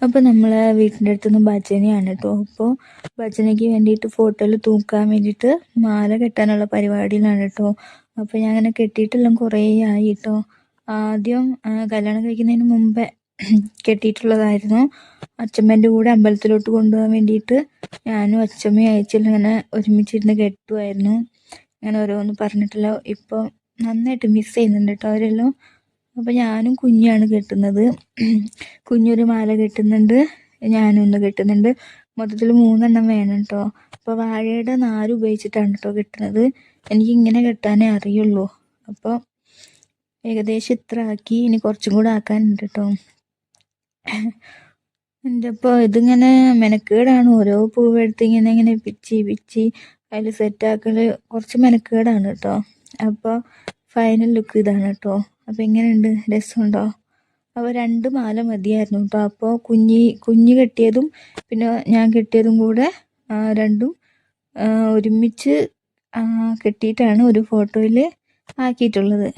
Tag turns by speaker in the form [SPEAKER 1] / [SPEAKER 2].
[SPEAKER 1] അപ്പോൾ നമ്മളെ വീട്ടിൻ്റെ അടുത്തുനിന്ന് ഭജനയാണ് കേട്ടോ. അപ്പോൾ ഭജനയ്ക്ക് വേണ്ടിയിട്ട് ഫോട്ടോയിൽ തൂക്കാൻ വേണ്ടിയിട്ട് മാല കെട്ടാനുള്ള പരിപാടിയിലാണ് കേട്ടോ. അപ്പോൾ ഞാൻ അങ്ങനെ കെട്ടിയിട്ടെല്ലാം കുറേ ആയി കേട്ടോ. ആദ്യം കല്യാണം കഴിക്കുന്നതിന് മുമ്പേ കെട്ടിയിട്ടുള്ളതായിരുന്നു. അച്ഛമ്മേൻ്റെ കൂടെ അമ്പലത്തിലോട്ട് കൊണ്ടുപോകാൻ വേണ്ടിയിട്ട് ഞാനും അച്ഛമ്മയും അയച്ചെല്ലാം ഇങ്ങനെ ഒരുമിച്ചിരുന്ന് കെട്ടുമായിരുന്നു. അങ്ങനെ ഓരോന്ന് പറഞ്ഞിട്ടില്ല. ഇപ്പോൾ നന്നായിട്ട് മിസ് ചെയ്യുന്നുണ്ട് കേട്ടോ അവരെല്ലാം. അപ്പോൾ ഞാനും കുഞ്ഞാണ് കെട്ടുന്നത്. കുഞ്ഞൊരു മാല കെട്ടുന്നുണ്ട്, ഞാനും ഒന്ന് കെട്ടുന്നുണ്ട്. മൊത്തത്തിൽ 3 വേണം കേട്ടോ. അപ്പോൾ വാഴയുടെ നാര് ഉപയോഗിച്ചിട്ടാണ് കേട്ടോ കെട്ടുന്നത്. എനിക്കിങ്ങനെ കെട്ടാനേ അറിയുള്ളൂ. അപ്പോൾ ഏകദേശം ഇത്ര ആക്കി, ഇനി കുറച്ചും കൂടെ ആക്കാനുണ്ട് കേട്ടോ. എൻ്റെ അപ്പോൾ ഇതിങ്ങനെ മെനക്കേടാണ്. ഓരോ പൂവെടുത്ത് ഇങ്ങനെ പിച്ചി അതിൽ സെറ്റാക്കൽ കുറച്ച് മെനക്കേടാണ് കേട്ടോ. അപ്പോൾ ഫൈനൽ ലുക്ക് ഇതാണ് കേട്ടോ. അപ്പോൾ എങ്ങനെയുണ്ട്, രസമുണ്ടോ? അപ്പോൾ 2 മാല മതിയായിരുന്നു കേട്ടോ. അപ്പോൾ കുഞ്ഞ് കെട്ടിയതും പിന്നെ ഞാൻ കെട്ടിയതും കൂടെ രണ്ടും ഒരുമിച്ച് കെട്ടിയിട്ടാണ് ഒരു ഫോട്ടോയിൽ ആക്കിയിട്ടുള്ളത്.